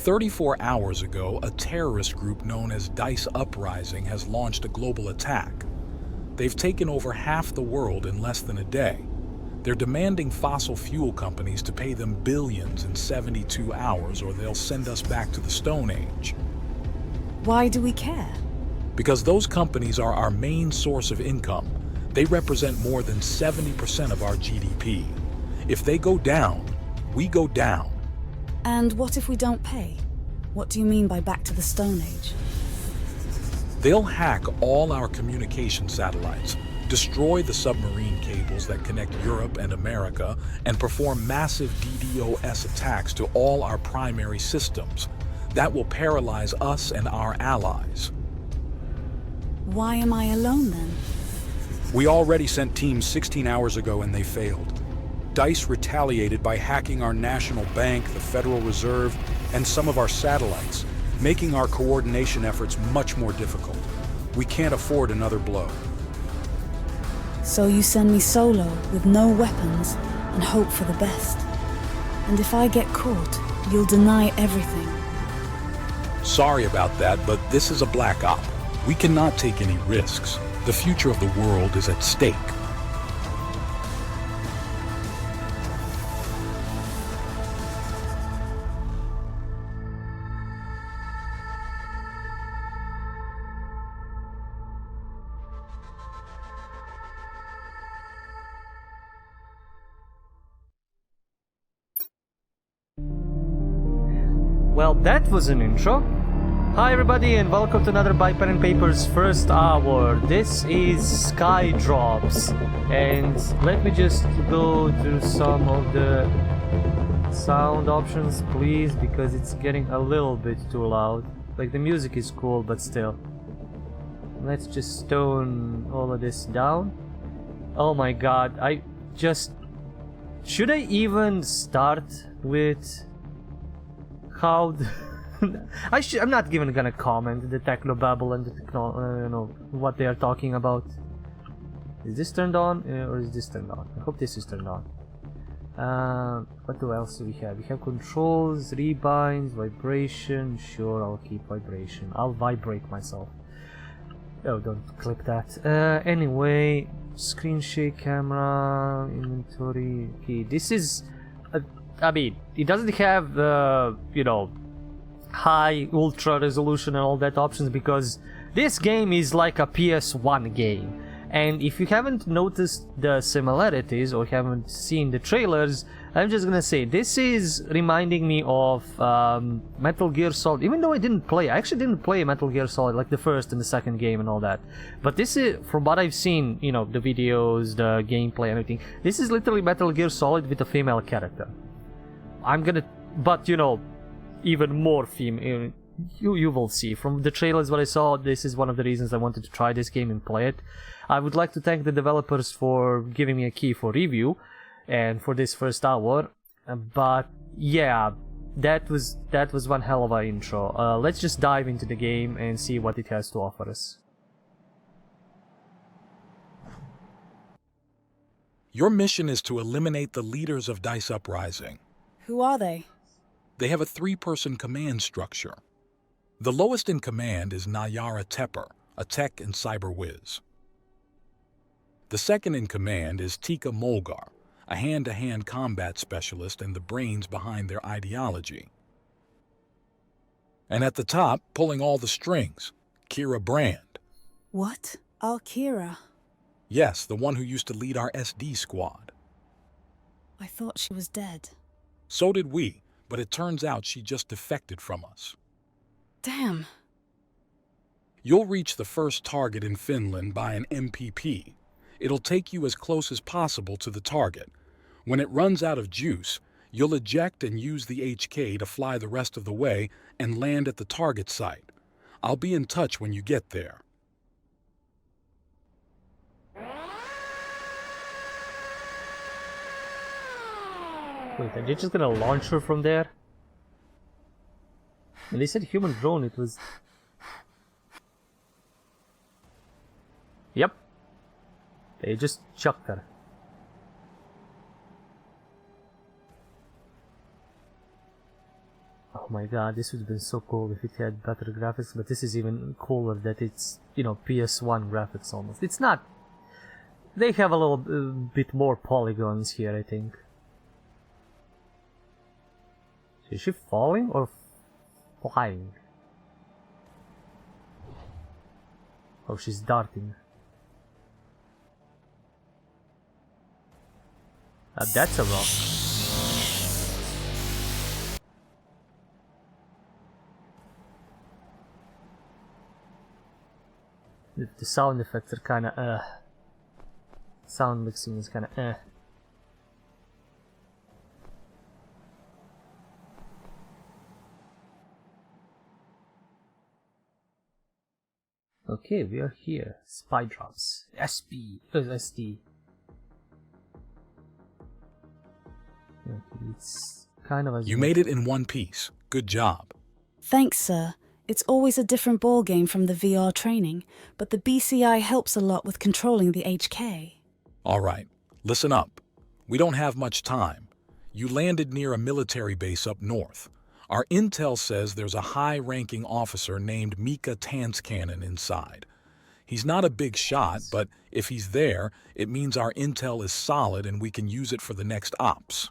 34 hours ago, a terrorist group known as Dice Uprising has launched a global attack. They've taken over half the world in less than a day. They're demanding fossil fuel companies to pay them billions in 72 hours or they'll send us back to the Stone Age. Why do we care? Because those companies are our main source of income. They represent more than 70% of our GDP. If they go down, we go down. And what if we don't pay? What do you mean by back to the Stone Age? They'll hack all our communication satellites, destroy the submarine cables that connect Europe and America, and perform massive DDoS attacks to all our primary systems. That will paralyze us and our allies. Why am I alone then? We already sent teams 16 hours ago and they failed. DICE retaliated by hacking our national bank, the Federal Reserve, and some of our satellites, making our coordination efforts much more difficult. We can't afford another blow. So you send me solo with no weapons and hope for the best. And if I get caught, you'll deny everything. Sorry about that, but this is a black op. We cannot take any risks. The future of the world is at stake. Well, that was an intro. Hi everybody and welcome to another By Pen and Paper's first hour. This is Sky Drops, and let me just go through some of the sound options, please, because it's getting a little bit too loud. Like, the music is cool, but still. Let's just tone all of this down. Oh my god, should I even start with how I'm not even gonna comment the technobabble and the what they are talking about. Is this turned on or is this turned on? I hope this is turned on. What else do we have? We have controls, rebinds, vibration. Sure, I'll keep vibration. I'll vibrate myself. Oh, don't click that. Anyway, screen shake, camera, inventory. Okay, this is I mean, it doesn't have high ultra resolution and all that options, because this game is like a PS1 game. And if you haven't noticed the similarities or haven't seen the trailers, I'm just gonna say this is reminding me of Metal Gear Solid. Even though I actually didn't play Metal Gear Solid, like the first and the second game and all that. But this is, from what I've seen, the videos, the gameplay, everything, this is literally Metal Gear Solid with a female character. But even more female. You will see from the trailers what I saw. This is one of the reasons I wanted to try this game and play it. I would like to thank the developers for giving me a key for review and for this first hour. But yeah, that was one hell of an intro. Let's just dive into the game and see what it has to offer us. Your mission is to eliminate the leaders of Dice Uprising. Who are they? They have a 3-person command structure. The lowest in command is Nayara Tepper, a tech and cyber whiz. The second in command is Tika Mulgar, a hand-to-hand combat specialist and the brains behind their ideology. And at the top, pulling all the strings, Kira Brand. What? Kira? Yes, the one who used to lead our SD squad. I thought she was dead. So did we, but it turns out she just defected from us. Damn. You'll reach the first target in Finland by an MPP. It'll take you as close as possible to the target. When it runs out of juice, you'll eject and use the HK to fly the rest of the way and land at the target site. I'll be in touch when you get there. Wait, are they just gonna launch her from there? And they said human drone, it was... Yep. They just chucked her. Oh my god, this would have been so cool if it had better graphics, but this is even cooler that it's, you know, PS1 graphics almost. It's not... They have a little bit more polygons here, I think. Is she falling or flying? Oh, she's darting. That's a rock. The sound effects are kinda sound mixing is kinda Okay, we are here. Spy drops. SD. Okay, it's kind of as You made it in one piece. Good job. Thanks, sir. It's always a different ballgame from the VR training, but the BCI helps a lot with controlling the HK. All right, listen up. We don't have much time. You landed near a military base up north. Our intel says there's a high-ranking officer named Mika Tanscannon inside. He's not a big shot, but if he's there, it means our intel is solid and we can use it for the next ops.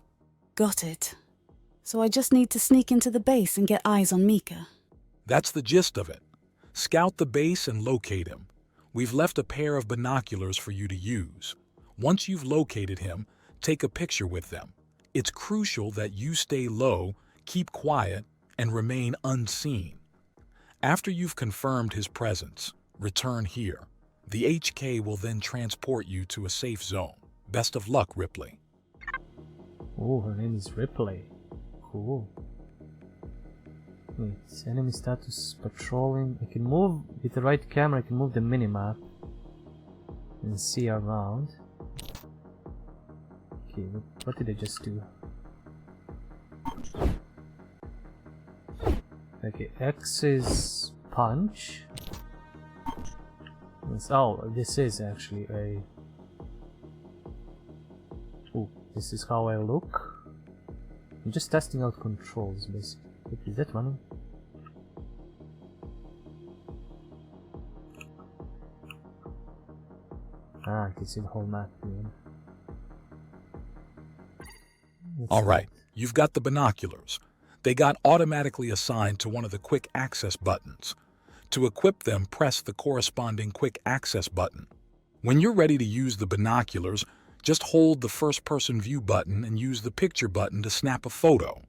Got it. So I just need to sneak into the base and get eyes on Mika. That's the gist of it. Scout the base and locate him. We've left a pair of binoculars for you to use. Once you've located him, take a picture with them. It's crucial that you stay low, keep quiet, and remain unseen. After you've confirmed his presence, return here. The HK will then transport you to a safe zone. Best of luck, Ripley. Oh, her name is Ripley. Cool. Wait, enemy status patrolling. I can move with the right camera, I can move the minimap and see around. Okay, what did I just do? Okay, X is punch. Oh, this is actually a... Oh, this is how I look. I'm just testing out controls, basically. Is that running? Ah, I can see the whole map here. All right, you've got the binoculars. They got automatically assigned to one of the quick access buttons. To equip them, press the corresponding quick access button. When you're ready to use the binoculars, just hold the first-person view button and use the picture button to snap a photo.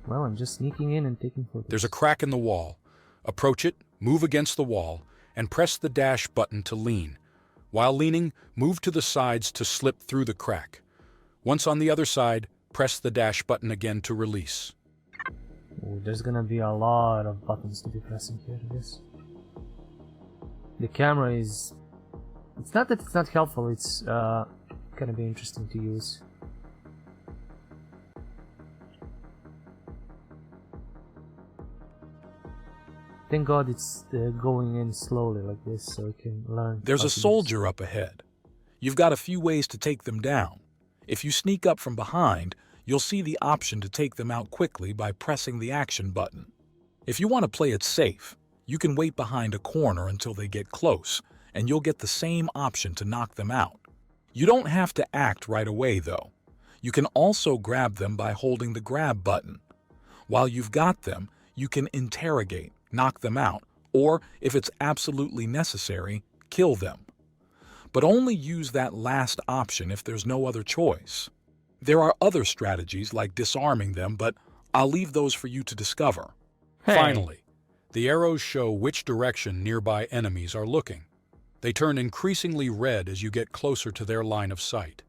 Well, I'm just sneaking in and taking photos. There's a crack in the wall. Approach it, move against the wall, and press the dash button to lean. While leaning, move to the sides to slip through the crack. Once on the other side, press the dash button again to release. Oh, there's gonna be a lot of buttons to be pressing here, I guess. The camera is... It's not that it's not helpful, it's gonna be interesting to use. Thank God it's going in slowly like this so I can learn. There's a soldier up ahead. You've got a few ways to take them down. If you sneak up from behind, you'll see the option to take them out quickly by pressing the action button. If you want to play it safe, you can wait behind a corner until they get close, and you'll get the same option to knock them out. You don't have to act right away, though. You can also grab them by holding the grab button. While you've got them, you can interrogate, knock them out, or, if it's absolutely necessary, kill them. But only use that last option if there's no other choice. There are other strategies like disarming them, but I'll leave those for you to discover. Hey. Finally, the arrows show which direction nearby enemies are looking. They turn increasingly red as you get closer to their line of sight.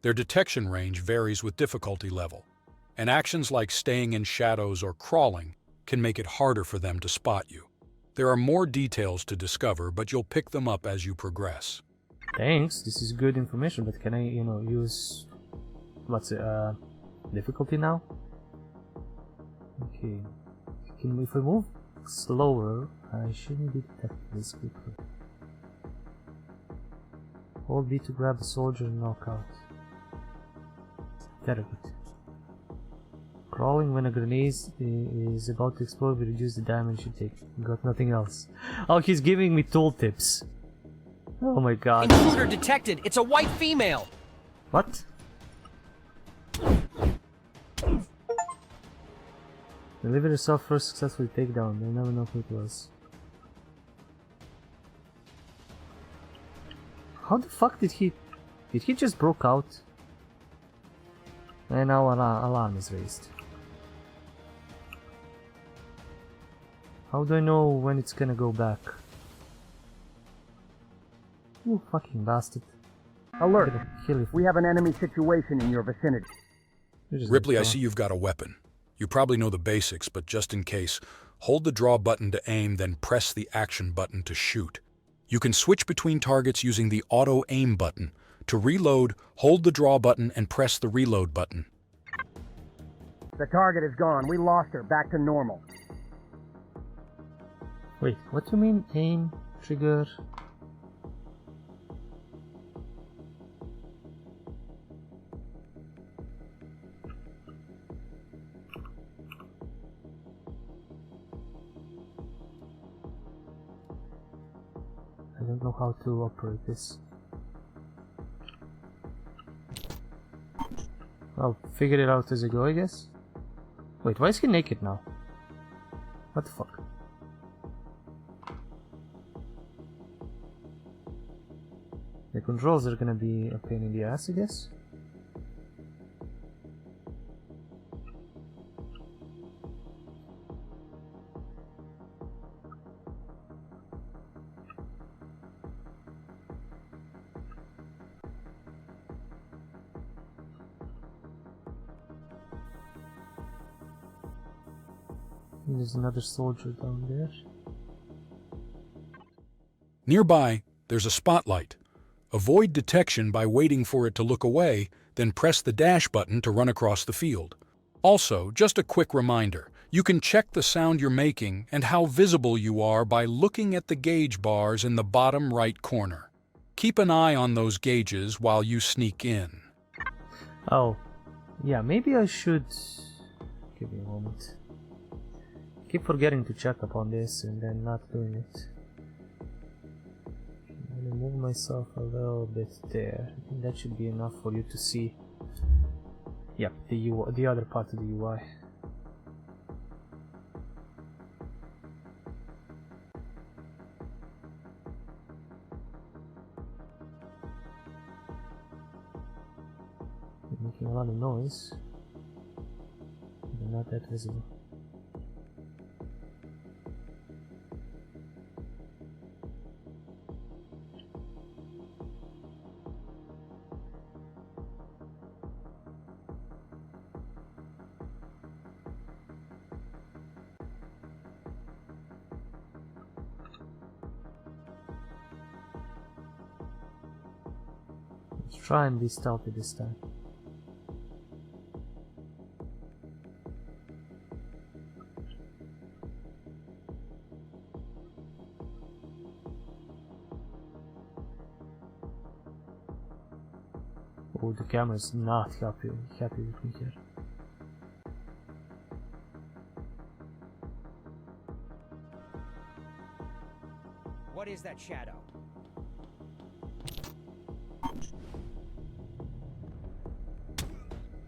Their detection range varies with difficulty level, and actions like staying in shadows or crawling can make it harder for them to spot you. There are more details to discover, but you'll pick them up as you progress. Thanks, this is good information, but can I, use... What's it, difficulty now? Okay. If I move slower, I shouldn't be detected this quickly. Hold B to grab a soldier and knock out. Very good. Crawling when a grenade is about to explode will reduce the damage you take. Got nothing else. Oh, he's giving me tooltips. Oh my god. Intruder detected! It's a white female! What? Deliver yourself first successfully takedown. They'll never know who it was. How the fuck did he... Did he just broke out? And now alarm is raised. How do I know when it's gonna go back? You fucking bastard. Alert! Kill it. We have an enemy situation in your vicinity. Ripley, I see you've got a weapon. You probably know the basics, but just in case, hold the draw button to aim, then press the action button to shoot. You can switch between targets using the auto aim button. To reload, hold the draw button and press the reload button. The target is gone. We lost her. Back to normal. Wait, what do you mean aim, trigger? I don't know how to operate this. I'll figure it out as I go, I guess. Wait, why is he naked now? What the fuck? The controls are gonna be a pain in the ass, I guess. There's another soldier down there. Nearby, there's a spotlight. Avoid detection by waiting for it to look away, then press the dash button to run across the field. Also, just a quick reminder, you can check the sound you're making and how visible you are by looking at the gauge bars in the bottom right corner. Keep an eye on those gauges while you sneak in. Oh, yeah, maybe I should... Give me a moment. Keep forgetting to check upon this and then not doing it. I'm gonna move myself a little bit there. I think that should be enough for you to see. Yep, the other part of the UI. You're making a lot of noise, but not that visible. Let's try and be stealthy this time. Oh, the camera's not happy with me here. What is that shadow?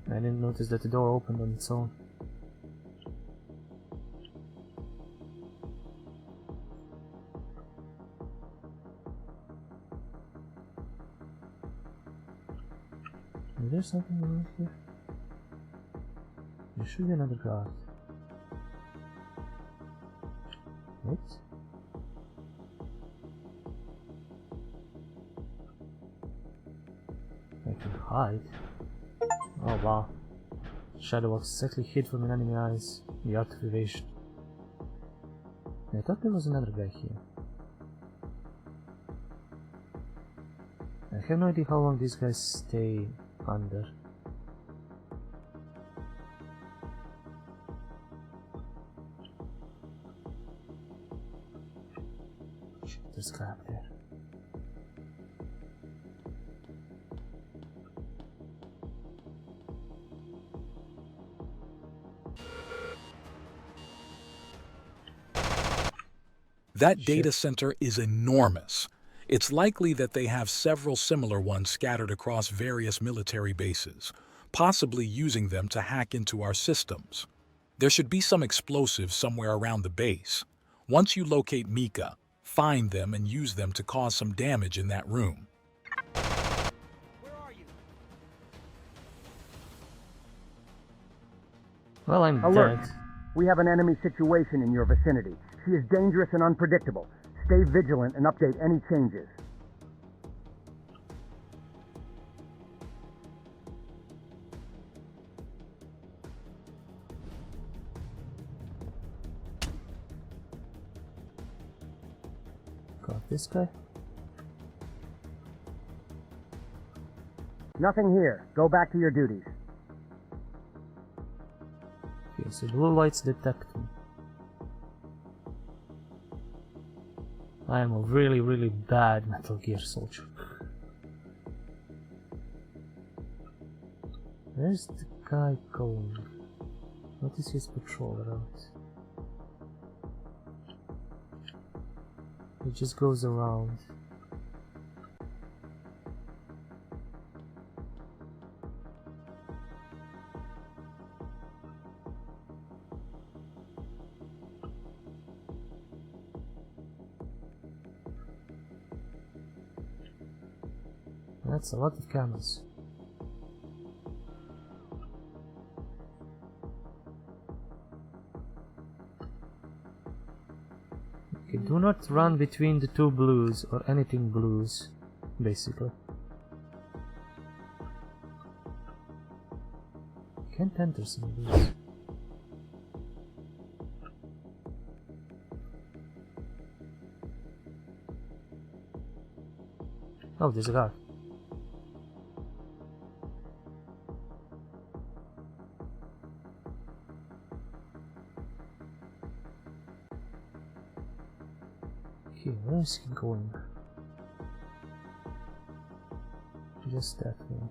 I didn't notice that the door opened on its own. Is there something around here? There should be another guard. Wait. I can hide. Oh wow. Shadow was exactly hid from an enemy eyes. The art of evasion. I thought there was another guy here. I have no idea how long these guys stay under. Shit, there's a guy up there. That data center is enormous. It's likely that they have several similar ones scattered across various military bases, possibly using them to hack into our systems. There should be some explosives somewhere around the base. Once you locate Mika, find them and use them to cause some damage in that room. Where are you? Well, I'm Alert. dead. We have an enemy situation in your vicinity. She is dangerous and unpredictable. Stay vigilant and update any changes. Got this guy. Nothing here. Go back to your duties. Okay, so blue lights detect me. I am a really, really bad Metal Gear soldier. Where's the guy going? What is his patrol route? He just goes around. That's a lot of cameras. Okay, do not run between the two blues or anything blues, basically. Can't enter some of these. Oh, there's a guy. Okay, where is he going? Just that way.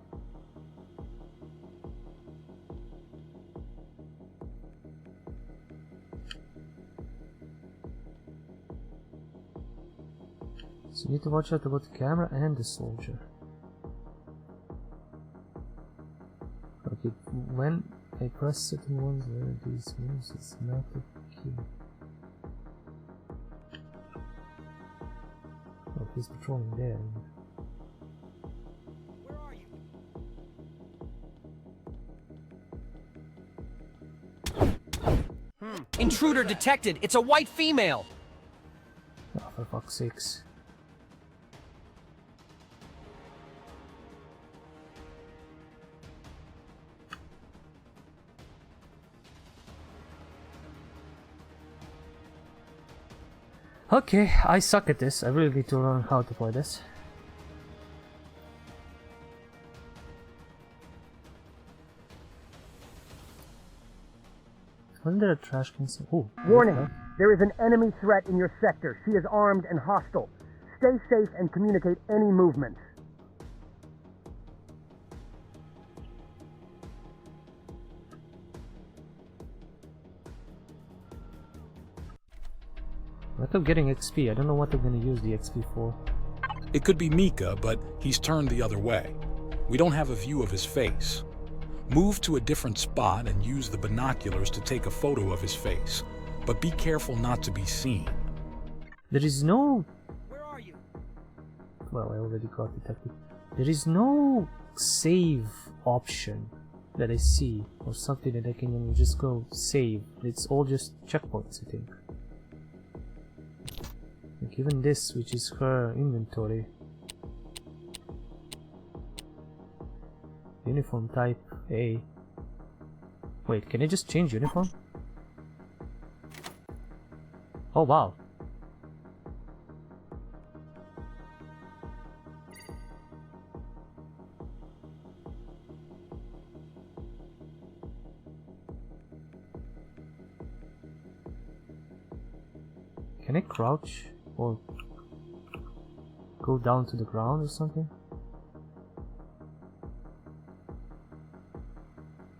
So you need to watch out about the camera and the soldier. Okay, when I press certain ones where these moves, it's not a key. Oh, he's patrolling there. Where are you? Intruder detected. It's a white female. Oh, for fuck's sakes. Okay, I suck at this. I really need to learn how to play this. Wasn't there a trash can? Oh, Warning! There is an enemy threat in your sector. She is armed and hostile. Stay safe and communicate any movements. I'm getting XP. I don't know what I'm gonna use the XP for. It could be Mika, but he's turned the other way. We don't have a view of his face. Move to a different spot and use the binoculars to take a photo of his face, but be careful not to be seen. There is no... Where are you? Well, I already got detected. There is no save option that I see, or something that I can just go save. It's all just checkpoints, I think. Like even this, which is her inventory. Uniform type A. Wait, can I just change uniform? Oh wow. Can I crouch or go down to the ground or something?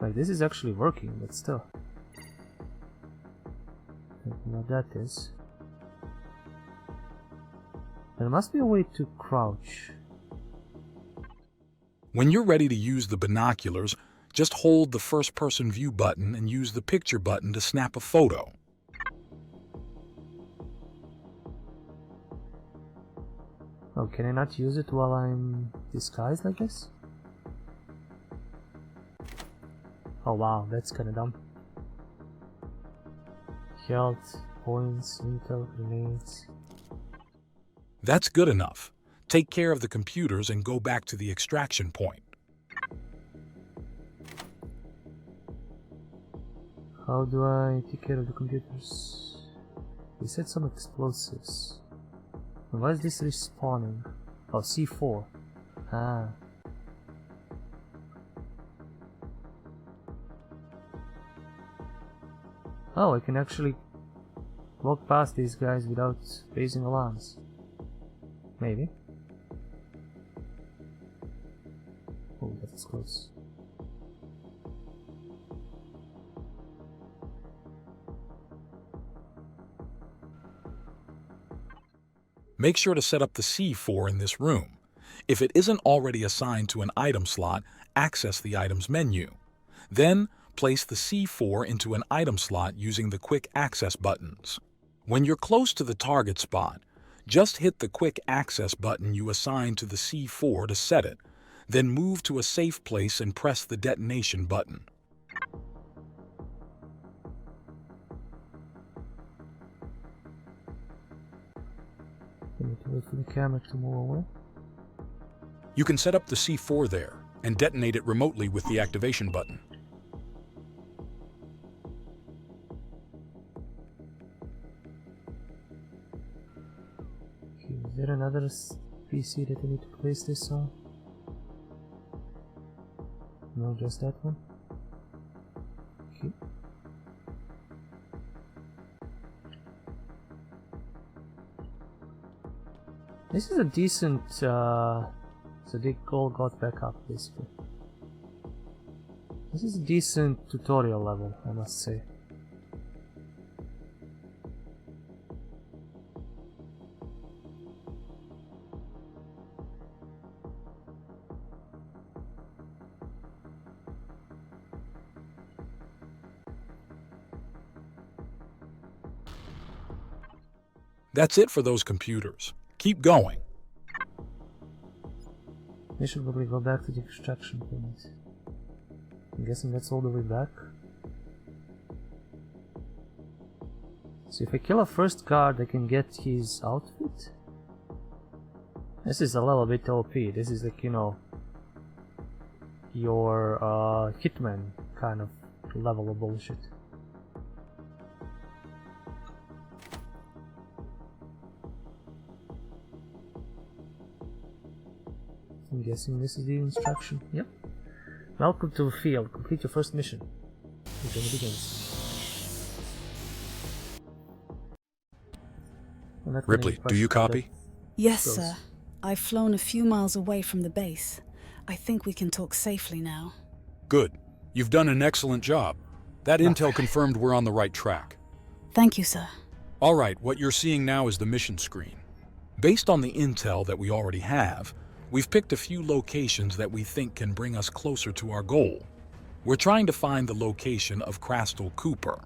Like this is actually working, but still. I don't know what that is. There must be a way to crouch. When you're ready to use the binoculars, just hold the first-person view button and use the picture button to snap a photo. Oh, can I not use it while I'm disguised like this? Oh wow, that's kinda dumb. Health, points, intel, grenades. That's good enough. Take care of the computers and go back to the extraction point. How do I take care of the computers? They said some explosives. Why is this respawning? Oh, C4. Ah. Oh, I can actually walk past these guys without raising alarms. Maybe. Oh, that's close. Make sure to set up the C4 in this room. If it isn't already assigned to an item slot, access the items menu. Then, place the C4 into an item slot using the quick access buttons. When you're close to the target spot, just hit the quick access button you assigned to the C4 to set it, then move to a safe place and press the detonation button. I need to wait for the camera to move away. You can set up the C4 there and detonate it remotely with the activation button. Okay, is there another PC that I need to place this on? No, just that one. Okay. This is a decent, so they all got back up, basically. This is a decent tutorial level, I must say. That's it for those computers. Keep going. I should probably go back to the extraction point. I'm guessing that's all the way back. So if I kill a first guard, I can get his outfit? This is a little bit OP. This is like, you know, your hitman kind of level of bullshit. I'm guessing this is the instruction. Yep. Welcome to the field. Complete your first mission. The game begins. Ripley, do you copy? Yes, Goes. sir. I've flown a few miles away from the base. I think we can talk safely now. Good. You've done an excellent job. That intel confirmed we're on the right track. Thank you, sir. All right, what you're seeing now is the mission screen. Based on the intel that we already have, we've picked a few locations that we think can bring us closer to our goal. We're trying to find the location of Crastal Cooper.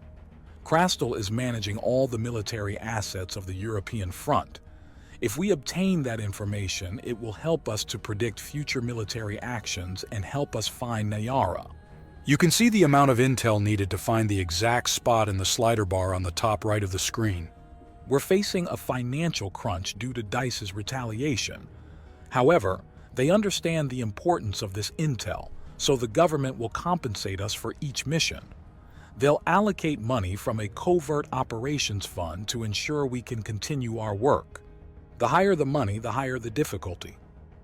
Crastal is managing all the military assets of the European front. If we obtain that information, it will help us to predict future military actions and help us find Nayara. You can see the amount of intel needed to find the exact spot in the slider bar on the top right of the screen. We're facing a financial crunch due to DICE's retaliation. However, they understand the importance of this intel, so the government will compensate us for each mission. They'll allocate money from a covert operations fund to ensure we can continue our work. The higher the money, the higher the difficulty.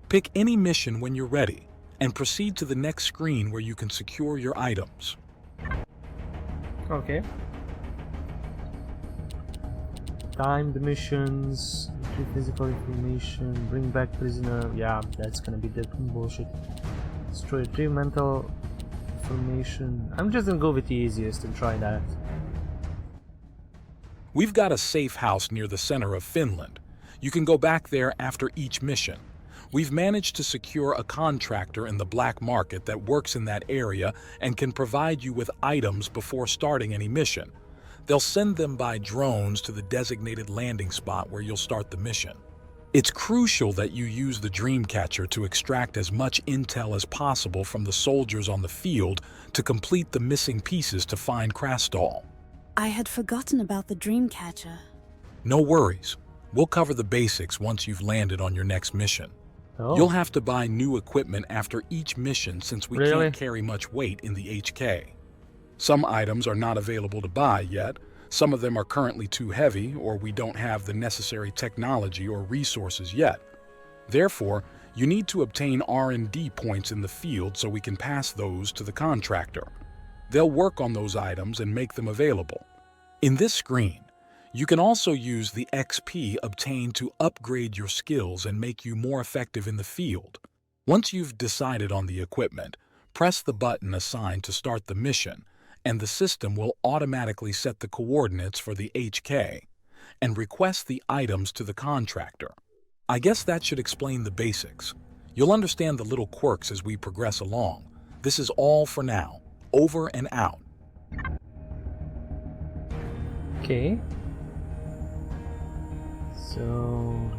Pick any mission when you're ready, and proceed to the next screen where you can secure your items. Okay. Timed missions, retrieve physical information, bring back prisoner. Yeah, that's gonna be the bullshit. Destroy, retrieve mental information. I'm just gonna go with the easiest and try that. We've got a safe house near the center of Finland. You can go back there after each mission. We've managed to secure a contractor in the black market that works in that area and can provide you with items before starting any mission. They'll send them by drones to the designated landing spot where you'll start the mission. It's crucial that you use the Dreamcatcher to extract as much intel as possible from the soldiers on the field to complete the missing pieces to find Krastal. I had forgotten about the Dreamcatcher. No worries. We'll cover the basics once you've landed on your next mission. Oh. You'll have to buy new equipment after each mission since we Really? can't carry much weight in the HK. Some items are not available to buy yet. Some of them are currently too heavy, or we don't have the necessary technology or resources yet. Therefore, you need to obtain R&D points in the field so we can pass those to the contractor. They'll work on those items and make them available. In this screen, you can also use the XP obtained to upgrade your skills and make you more effective in the field. Once you've decided on the equipment, press the button assigned to start the mission, and the system will automatically set the coordinates for the HK and request the items to the contractor. I guess that should explain the basics. You'll understand the little quirks as we progress along. This is all for now. Over and out. Okay. So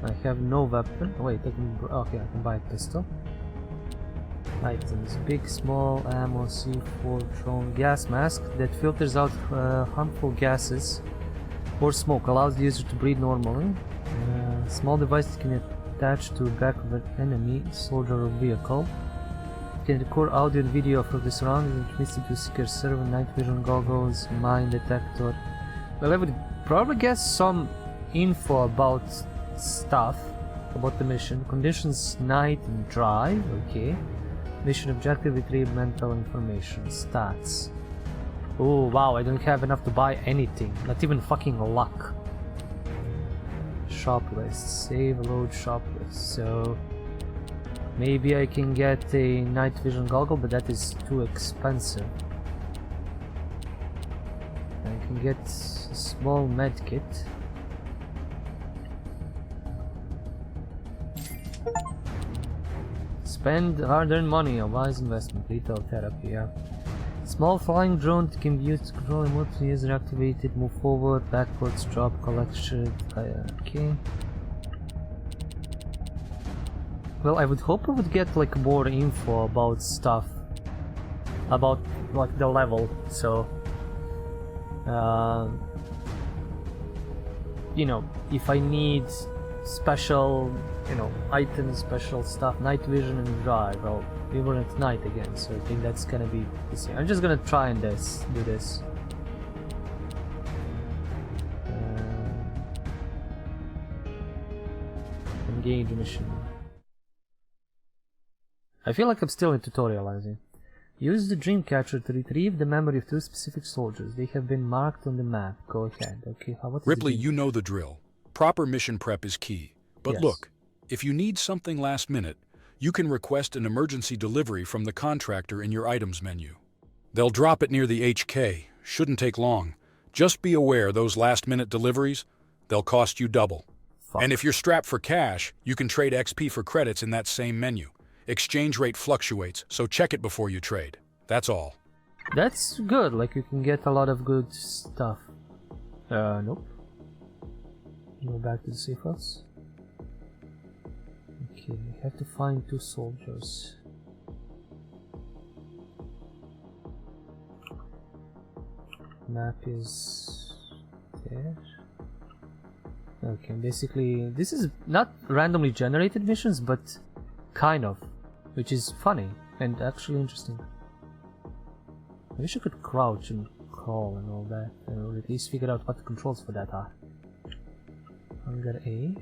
I have no weapon. Wait, okay, I can buy a pistol. Items: big, small, ammo, C4, drone, gas mask that filters out harmful gases or smoke, allows the user to breathe normally. Small device that can attach to the back of an enemy, soldier, or vehicle. Can record audio and video from the surroundings and transmits it to a secure server. Night vision goggles, mine detector. Well, I would probably guess some info about stuff, about the mission. Conditions: night and dry. Okay. Mission objective: retrieve mental information. Stats. Oh wow, I don't have enough to buy anything. Not even fucking luck. Shop list. Save, load, shop list. So maybe I can get a night vision goggle, but that is too expensive. I can get a small med kit. Spend hard-earned money on wise investment. Retail therapy, yeah. Small flying drone that can be used to control remotely. User activated. Move forward, backwards, drop, collection. Okay. Well, I would hope I would get like more info about stuff, about like the level. So, you know, if I need special, you know, items, special stuff, night vision and drive. Well, we were at night again, so I think that's gonna be the same. I'm just gonna try and do this. Engage mission. I feel like I'm still in tutorializing. Use the Dreamcatcher to retrieve the memory of 2 specific soldiers. They have been marked on the map. Go ahead. Okay, what is Ripley, you know the drill. Proper mission prep is key. But Yes. look, if you need something last minute, you can request an emergency delivery from the contractor in your items menu. They'll drop it near the HK. Shouldn't take long. Just be aware those last-minute deliveries, they'll cost you double. Fuck. And if you're strapped for cash, you can trade XP for credits in that same menu. Exchange rate fluctuates, so check it before you trade. That's all. That's good, like you can get a lot of good stuff. Nope. Go back to the safe house. Okay, we have to find 2 soldiers. Map is there. Okay, basically, this is not randomly generated missions, but kind of, which is funny and actually interesting. I wish I could crouch and crawl and all that, or at least figure out what the controls for that are. Hunger A.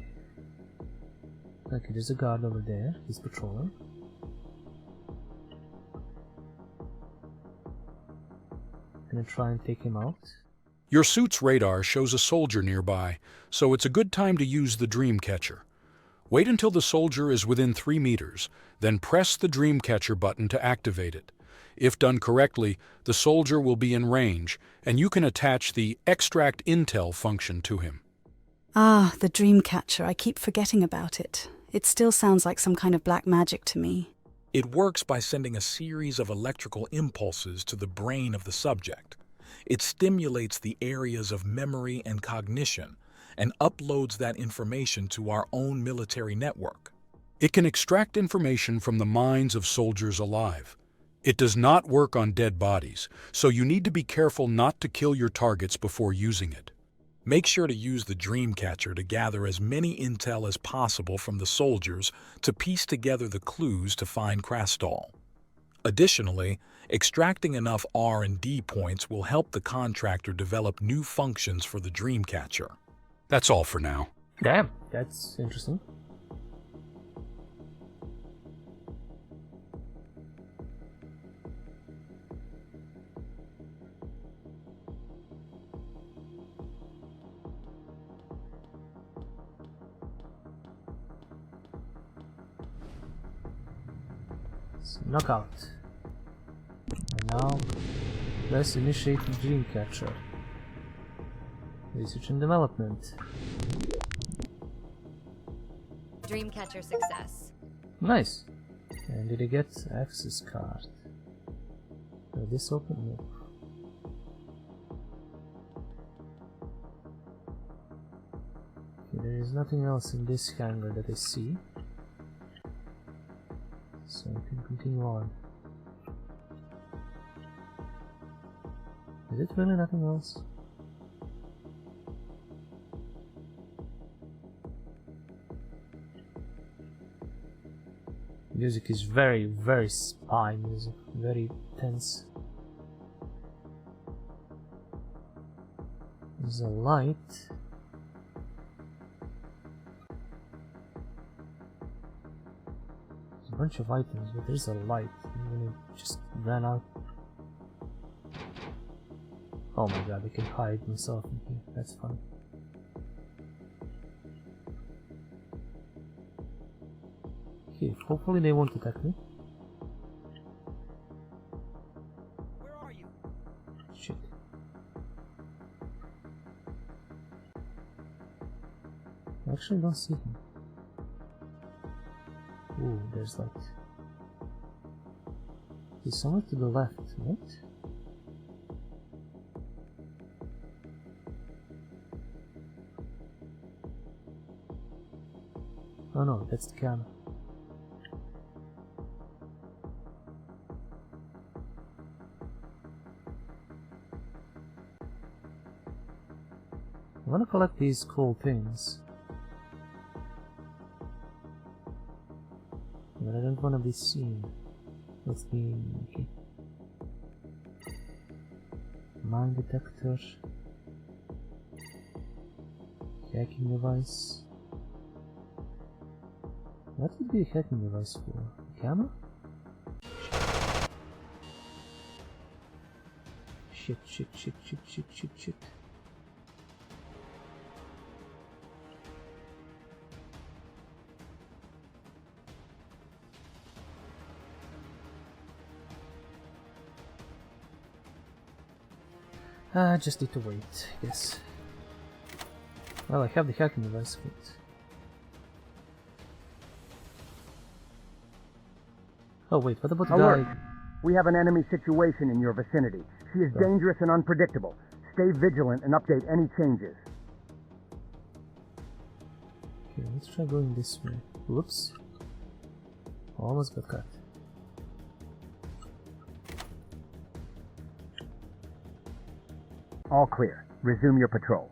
Okay, there's a guard over there. He's patrolling. Gonna try and take him out. Your suit's radar shows a soldier nearby, so it's a good time to use the Dreamcatcher. Wait until the soldier is within 3 meters, then press the Dreamcatcher button to activate it. If done correctly, the soldier will be in range, and you can attach the Extract Intel function to him. Ah, the Dreamcatcher. I keep forgetting about it. It still sounds like some kind of black magic to me. It works by sending a series of electrical impulses to the brain of the subject. It stimulates the areas of memory and cognition and uploads that information to our own military network. It can extract information from the minds of soldiers alive. It does not work on dead bodies, so you need to be careful not to kill your targets before using it. Make sure to use the Dreamcatcher to gather as many intel as possible from the soldiers to piece together the clues to find Krastal. Additionally, extracting enough R&D points will help the contractor develop new functions for the Dreamcatcher. That's all for now. Damn, that's interesting. Knockout. And now, let's initiate the Dreamcatcher. Research and development. Dreamcatcher success. Nice. And did I get access card? Will this open? No. Okay, there is nothing else in this hangar that I see. So I can continue on. Is it really nothing else? Music is very, very spy music, very tense. There's a light. There's a bunch of items, but there's a light. I'm gonna just ran out. Oh my god, I can hide myself in here. That's fun. Okay, hopefully they won't attack me. Where are you? Shit. I actually don't see him. Ooh, there's light. He's somewhere to the left, right? Oh no, that's the camera. I want to collect these cool things, but I don't want to be seen. What's the okay? Mine detector, hacking device. What would be a hacking device for? A camera? Shit! I just need to wait, I guess. Well, I have the hacking device, but... Oh wait, what about the Alert. guy? We have an enemy situation in your vicinity. She is dangerous and unpredictable. Stay vigilant and update any changes. Okay, let's try going this way. Whoops. Almost got cut. All clear. Resume your patrol.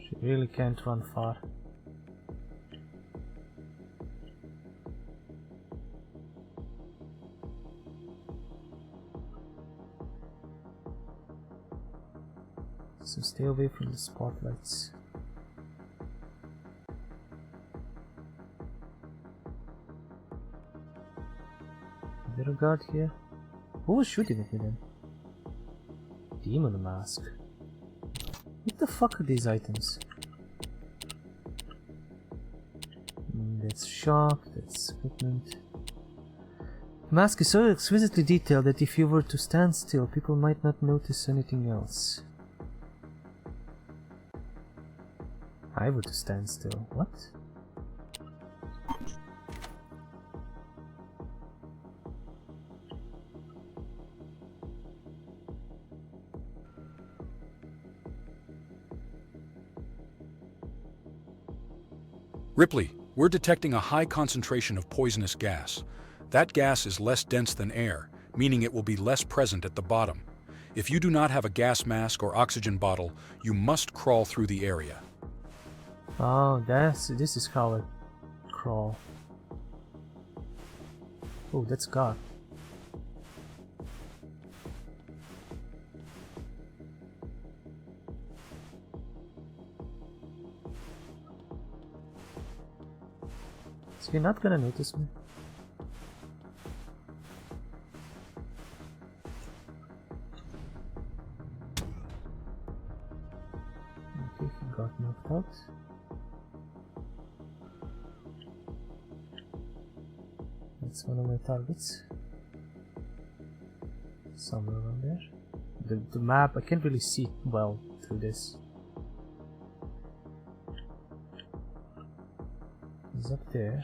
She really can't run far. So stay away from the spotlights. Is there a guard here? Who was shooting at me then? Demon mask. What the fuck are these items? That's shop, that's equipment. Mask is so exquisitely detailed that if you were to stand still, people might not notice anything else. I were to stand still. What? Ripley, we're detecting a high concentration of poisonous gas. That gas is less dense than air, meaning it will be less present at the bottom. If you do not have a gas mask or oxygen bottle, you must crawl through the area. Oh, this is how I crawl. Oh, that's God. So you're not gonna notice me? Okay, he got knocked out. That's one of my targets. Somewhere around there. The map, I can't really see well through this. He's up there.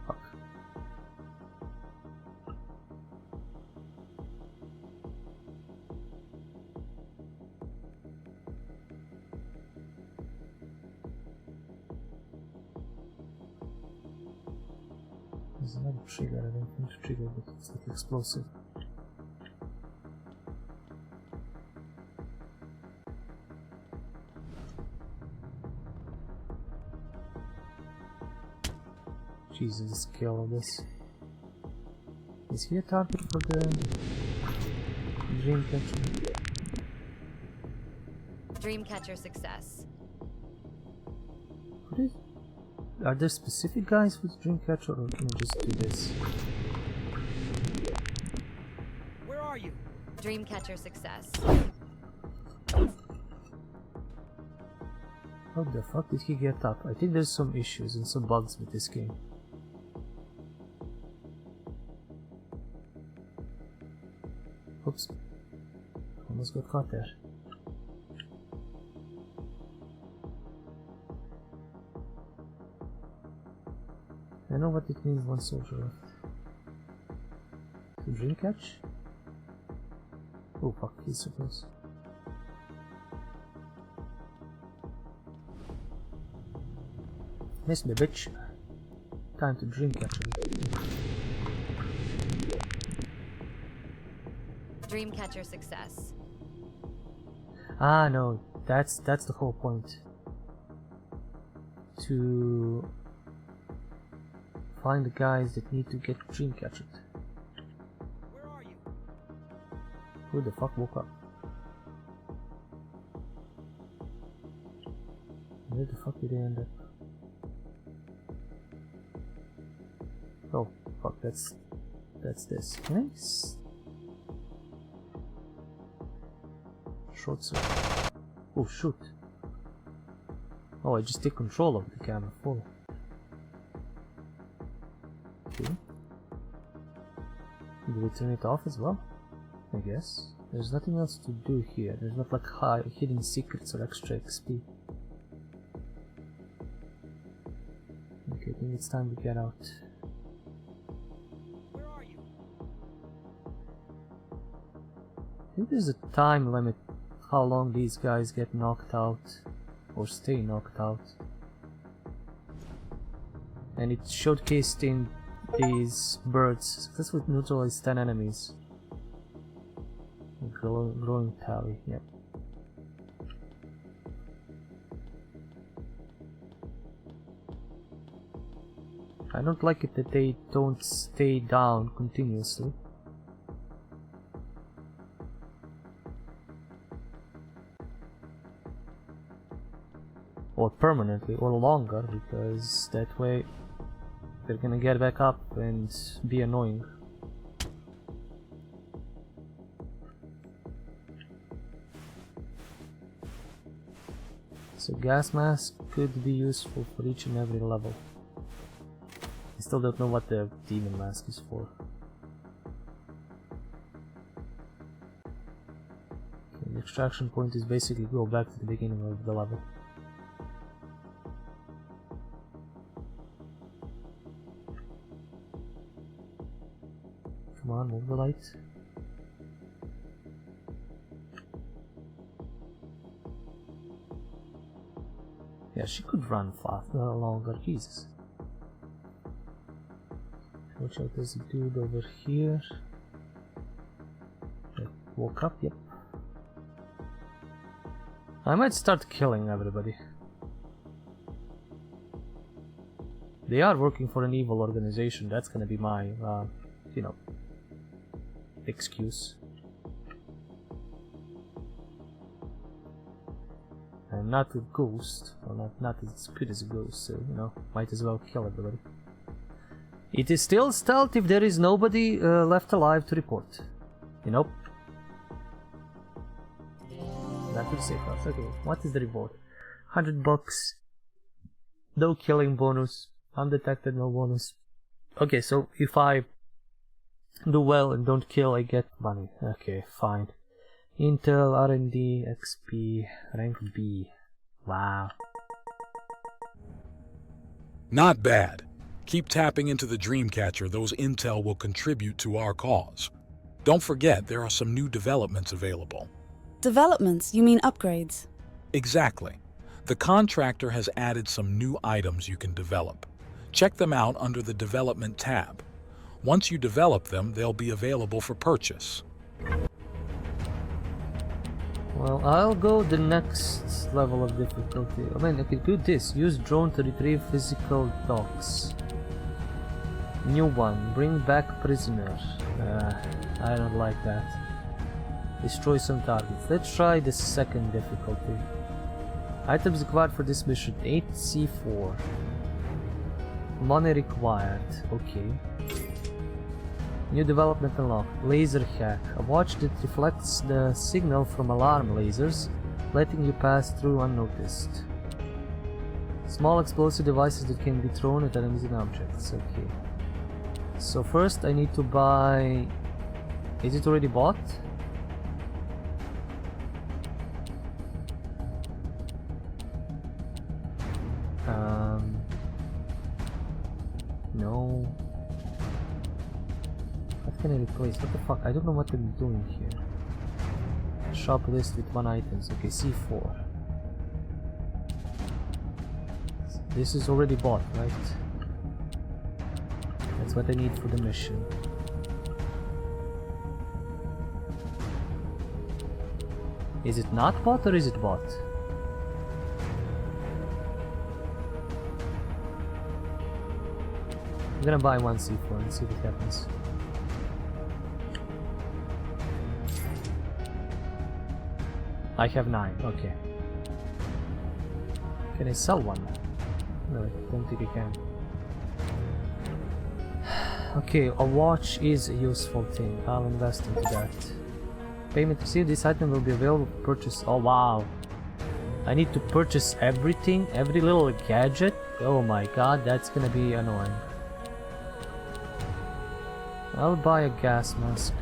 Fuck. There's another trigger, I don't think trigger, but it's like explosive. Jesus, the scale of this. Is he a target for the Dreamcatcher? Dreamcatcher success. What is? Are there specific guys with Dreamcatcher, or can I just do this? Where are you? Dreamcatcher success. How the fuck did he get up? I think there's some issues and some bugs with this game. Oops. Almost got caught there. I know what it means, one soldier left. To dream catch? Oh fuck, he's so close. Miss me, bitch. Time to dream catch him. Dreamcatcher success. Ah no, that's the whole point. To find the guys that need to get Dreamcatcher. Where are you? Who the fuck woke up? Where the fuck did they end up? Oh fuck, that's this. Nice. Short circuit. Oh shoot. Oh, I just take control of the camera full. Okay. Do we turn it off as well? I guess. There's nothing else to do here. There's not like hidden secrets or extra XP. Okay, I think it's time to get out. Where are you? I think there's a time limit how long these guys get knocked out or stay knocked out. And it's showcased in these birds. Successfully neutralized 10 enemies. Growing tally, yep. I don't like it that they don't stay down continuously. Or permanently, or longer, because that way they're gonna get back up and be annoying. So gas mask could be useful for each and every level. I still don't know what the demon mask is for. Okay, the extraction point is basically go back to the beginning of the level. Come on, move the light. Yeah, she could run faster, longer. Jesus. Watch out, there's a dude over here. Okay, woke up, yep. I might start killing everybody. They are working for an evil organization. That's gonna be my, you know, excuse. I'm not a ghost, or not as good as a ghost, so, you know, might as well kill everybody. It is still stealth if there is nobody left alive to report. You know? That will save us. Okay, what is the reward? $100. No killing bonus. Undetected, no bonus. Okay, so if I do well and don't kill, I get money. Okay, fine. Intel, R&D, XP, rank B. Wow. Not bad. Keep tapping into the Dreamcatcher. Those intel will contribute to our cause. Don't forget, there are some new developments available. Developments? You mean upgrades? Exactly. The contractor has added some new items you can develop. Check them out under the Development tab. Once you develop them, they'll be available for purchase. Well, I'll go the next level of difficulty. I mean, I could do this. Use drone to retrieve physical docs. New one. Bring back prisoner. I don't like that. Destroy some targets. Let's try the second difficulty. Items required for this mission. 8C4. Money required. Okay. New development unlocked. Laser hack. A watch that reflects the signal from alarm lasers, letting you pass through unnoticed. Small explosive devices that can be thrown at enemies and objects. Okay. So first I need to buy... Is it already bought? No. What can I replace? What the fuck? I don't know what I'm doing here. Shop list with 1 items. Okay, C4. This is already bought, right? That's what I need for the mission. Is it not bought or is it bought? I'm gonna buy 1 C4 and see what happens. I have 9, okay. Can I sell one? No, I don't think I can. Okay, a watch is a useful thing. I'll invest into that. Payment received. This item will be available for purchase. Oh wow. I need to purchase everything, every little gadget. Oh my god, that's gonna be annoying. I'll buy a gas mask.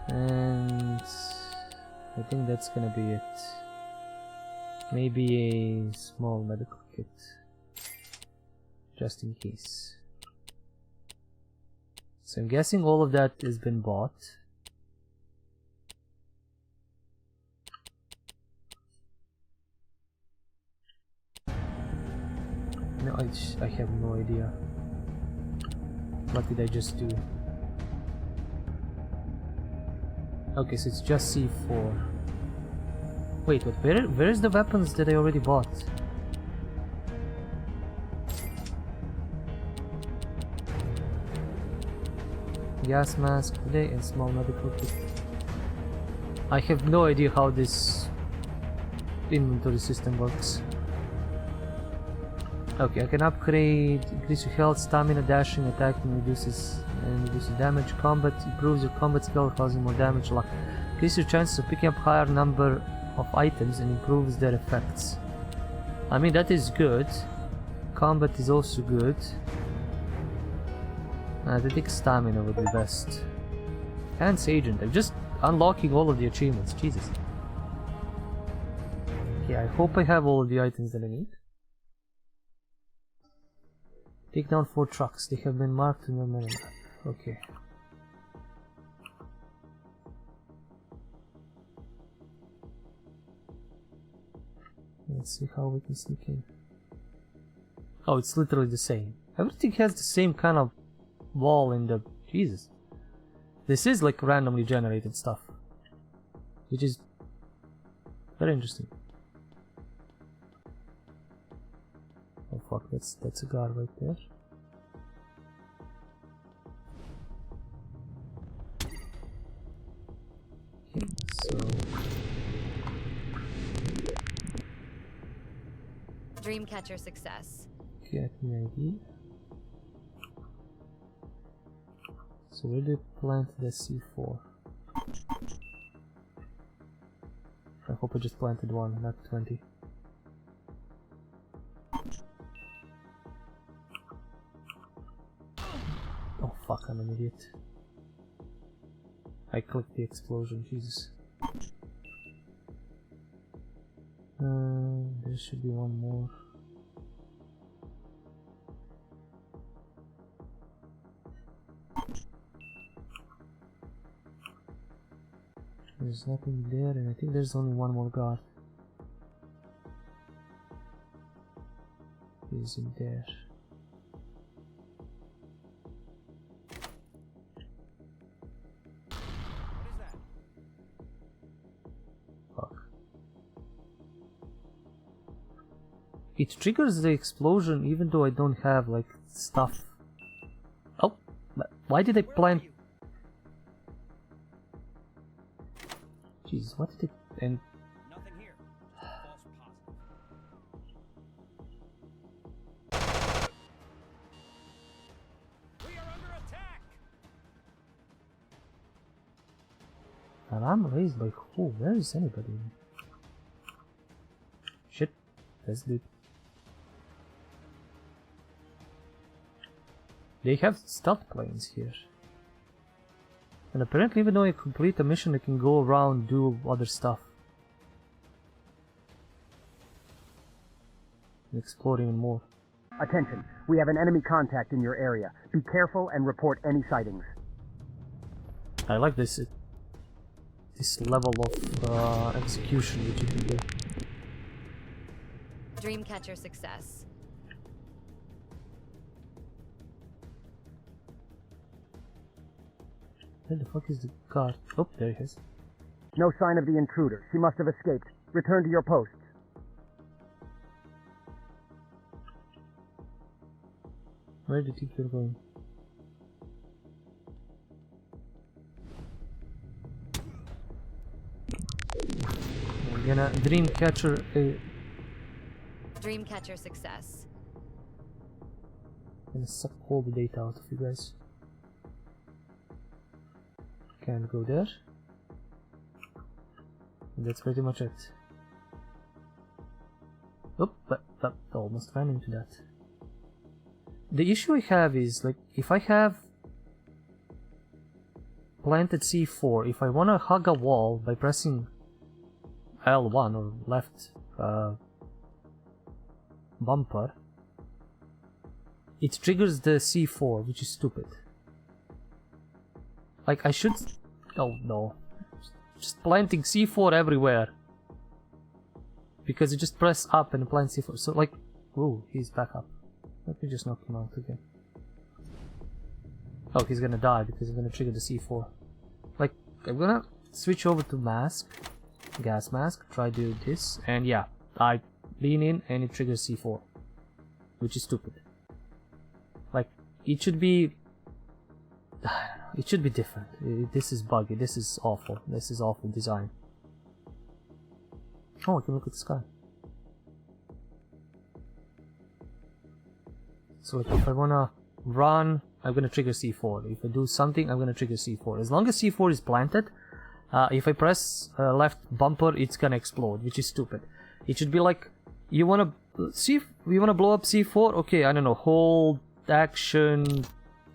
And I think that's gonna be it. Maybe a small medical kit. Just in case. So I'm guessing all of that has been bought. No, I have no idea. What did I just do? Okay, so it's just C4. Wait, what? Where is the weapons that I already bought? Gas mask today and small medical kit. I have no idea how this inventory system works. Okay, I can upgrade, increase your health, stamina, dashing, attacking, reduces damage, combat, improves your combat skill, causing more damage, luck. Increase your chances of picking up higher number of items and improves their effects. I mean, that is good. Combat is also good. I think stamina would be best. Hans Agent, I'm just unlocking all of the achievements, Jesus. Okay, I hope I have all of the items that I need. Take down 4 trucks, they have been marked in your menu. Okay. Let's see how we can sneak in. Oh, it's literally the same. Everything has the same kind of wall in the... Jesus. This is like randomly generated stuff. Which is very interesting. Oh fuck, that's a guard right there. Okay, so... Dreamcatcher success. Get the ID. So where do you plant the C4? I hope I just planted one, not 20. Oh fuck, I'm an idiot. I clicked the explosion, Jesus. There should be one more. There's nothing there, and I think there's only one more guard. He's in there. Fuck. It triggers the explosion even though I don't have like stuff. Oh, why did I plant? Jesus, what did it and Nothing here. False positive. We are under attack. alarm raised by who? Where is anybody? Shit, that's good. They have stealth planes here. And apparently even though I complete a mission I can go around do other stuff. And explore even more. Attention, we have an enemy contact in your area. Be careful and report any sightings. I like this level of execution which you can do. Dreamcatcher success. Where the fuck is the guard? Oh, there he is. No sign of the intruder. She must have escaped. Return to your posts. Where did he keep going? I'm gonna Dreamcatcher. Dreamcatcher success. Gonna suck all the data out of you guys. Can't go there. And that's pretty much it. Oh, but almost ran into that. The issue I have is, like, if I have planted C4, if I wanna hug a wall by pressing L1 or left bumper, it triggers the C4, which is stupid. Like, I should... Oh, no. Just planting C4 everywhere. Because you just press up and plant C4. So, like... Ooh, he's back up. Let me just knock him out again. Oh, he's gonna die because I'm gonna trigger the C4. Like, I'm gonna switch over to mask. Gas mask. Try to do this. And yeah, I lean in and it triggers C4. Which is stupid. Like, it should be... It should be different. This is buggy. This is awful. This is awful design. Oh, I can look at the sky. So like if I wanna run, I'm gonna trigger C4. If I do something, I'm gonna trigger C4. As long as C4 is planted, If I press left bumper, it's gonna explode, which is stupid. It should be like, you wanna blow up C4? Okay, I don't know, hold action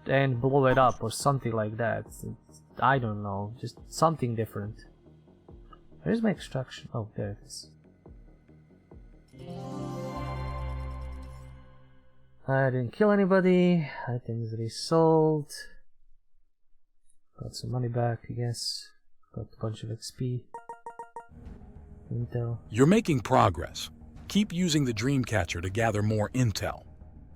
and blow it up or something like that. I don't know, just something different. Where's my extraction? Oh, there it is. I didn't kill anybody. Items resold. Got some money back, I guess. Got a bunch of XP. Intel. You're making progress. Keep using the Dreamcatcher to gather more intel.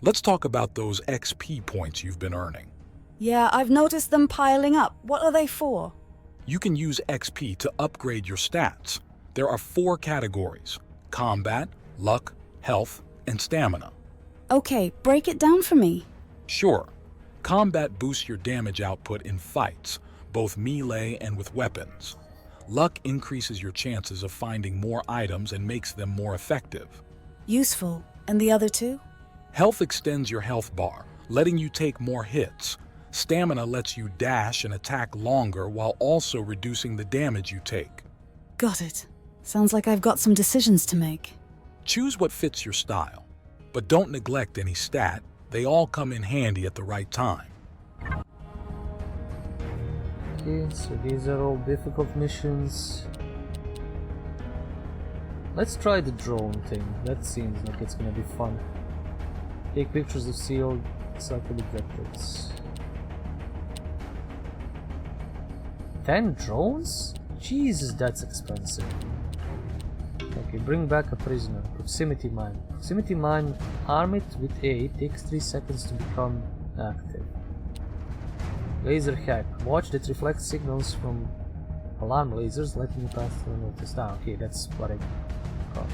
Let's talk about those XP points you've been earning. Yeah, I've noticed them piling up. What are they for? You can use XP to upgrade your stats. There are 4 categories: combat, luck, health, and stamina. Okay, break it down for me. Sure, combat boosts your damage output in fights, both melee and with weapons. Luck increases your chances of finding more items and makes them more effective. Useful. And the other 2? Health extends your health bar, letting you take more hits. Stamina lets you dash and attack longer while also reducing the damage you take. Got it. Sounds like I've got some decisions to make. Choose what fits your style, but don't neglect any stat. They all come in handy at the right time. Okay, so these are all difficult missions. Let's try the drone thing. That seems like it's gonna be fun. Take pictures of sealed selected objectives. 10 drones? Jesus, that's expensive. Okay, bring back a prisoner. Proximity mine. Proximity mine, arm it with A, takes 3 seconds to become active. Laser hack. Watch that reflects signals from alarm lasers, letting you pass through unnoticed. Ah, okay, that's what I got.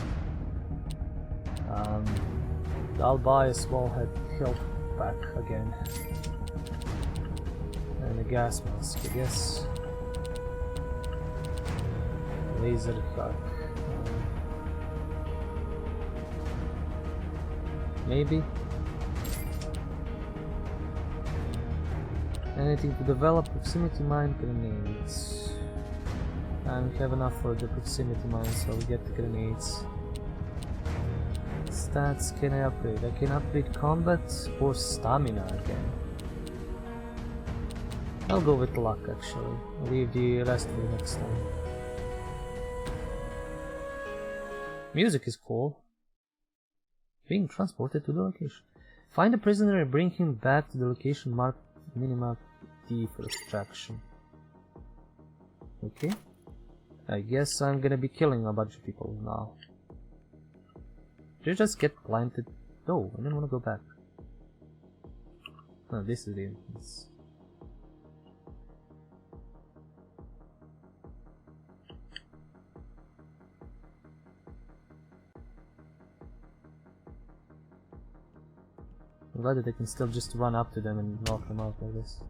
I'll buy a small health pack again. And a gas mask, I guess. Laser hack. Maybe. Anything to develop proximity mine grenades. And we have enough for the proximity mine, so we get the grenades. Stats can I upgrade? I can upgrade combat or stamina again. I'll go with luck actually. I'll leave the rest for next time. Music is cool. Being transported to the location. Find a prisoner and bring him back to the location marked minimap D for extraction. Okay. I guess I'm gonna be killing a bunch of people now. Did I just get planted? No, I didn't want to go back. No, this is the entrance. I'm glad that I can still just run up to them and knock them out like this.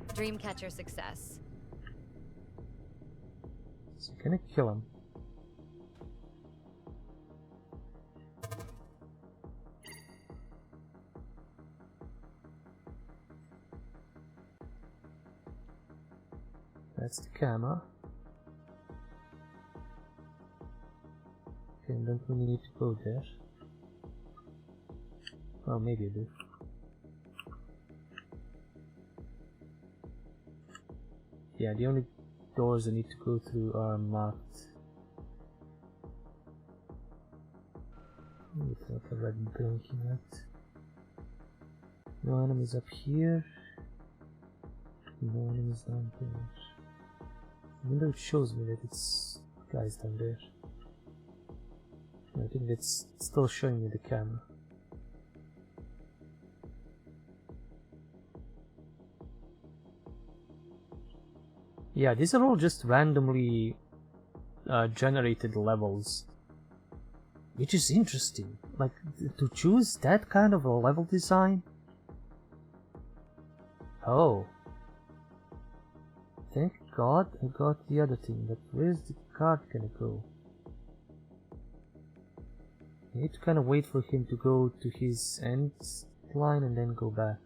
Dreamcatcher success. So can I kill him? That's the camera. Okay, don't really need to go there. Oh, maybe I do. Yeah, the only doors I need to go through are marked. With like a red blinking at. No enemies up here. No enemies down there. Even though it shows me that it's guys down there. I think it's still showing me the camera. Yeah, these are all just randomly generated levels, which is interesting. Like, to choose that kind of a level design? Oh. Thank God I got the other thing, but where's the card gonna go? I need to kind of wait for him to go to his end line and then go back.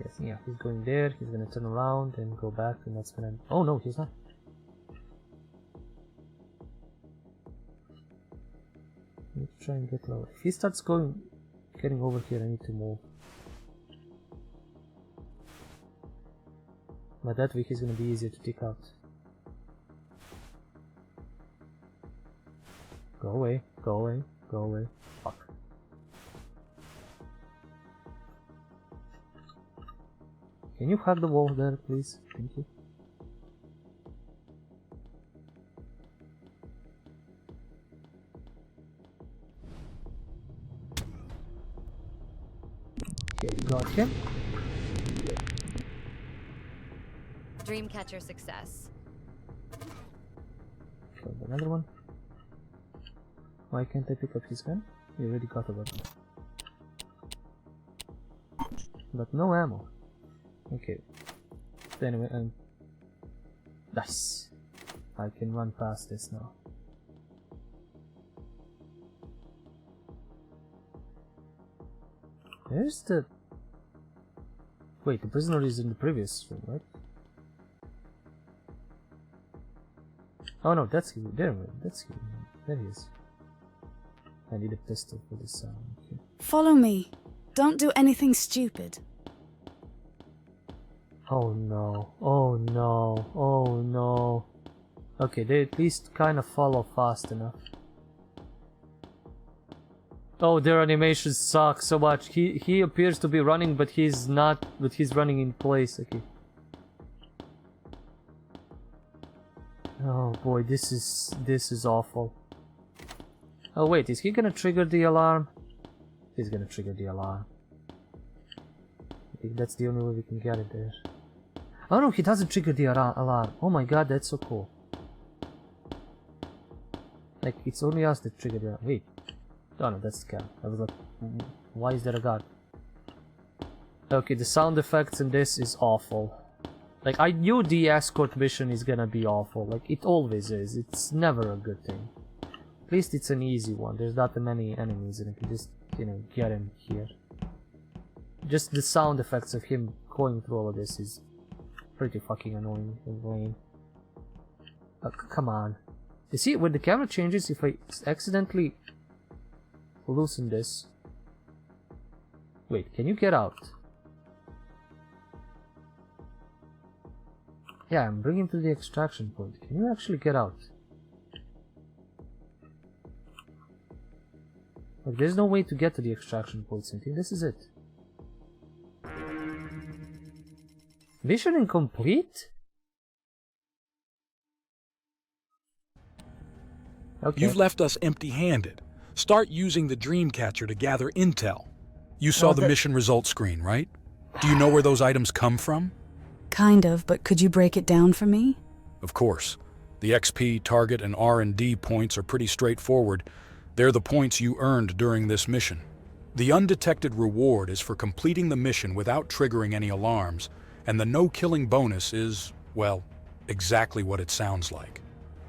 Yes, yeah, he's going there, he's gonna turn around and go back, and that's gonna... Oh no, he's not. I need to try and get lower. If he starts getting over here, I need to move. But that way he's gonna be easier to take out. Go away, go away, go away. Fuck. Can you hug the wall there, please? Thank you. Okay, got him. Dreamcatcher success. Killed another one. Why can't I pick up his gun? He already got a weapon. But no ammo. Okay. Anyway, nice. I can run past this now. Where's the... Wait, the prisoner is in the previous room, right? Oh no, that's him. There, that's him. There he is. I need a pistol for this sound. Okay. Follow me. Don't do anything stupid. Oh no, oh no, oh no. Okay, they at least kind of follow fast enough. Oh, their animations suck so much. He appears to be running, but he's not, but he's running in place. Okay. Oh boy, this is awful. Oh wait, is he gonna trigger the alarm? He's gonna trigger the alarm. I think that's the only way we can get it there. Oh no, he doesn't trigger the alarm. Oh my god, that's so cool. Like, it's only us that trigger the alarm. Wait. Oh no, that's the guard. I was like, why is there a guard? Okay, the sound effects in this is awful. Like, I knew the escort mission is gonna be awful. Like, it always is. It's never a good thing. At least it's an easy one. There's not that many enemies and I can just, you know, get him here. Just the sound effects of him going through all of this is pretty fucking annoying and lame. Come on. You see, when the camera changes, if I accidentally loosen this... Wait, can you get out? Yeah, I'm bringing to the extraction point. Can you actually get out? Like, there's no way to get to the extraction point, Cynthia. This is it. Mission incomplete? Okay. You've left us empty-handed. Start using the Dreamcatcher to gather intel. You saw the mission results screen, right? Do you know where those items come from? Kind of, but could you break it down for me? Of course. The XP, target, and R&D points are pretty straightforward. They're the points you earned during this mission. The undetected reward is for completing the mission without triggering any alarms, and the no-killing bonus is, well, exactly what it sounds like.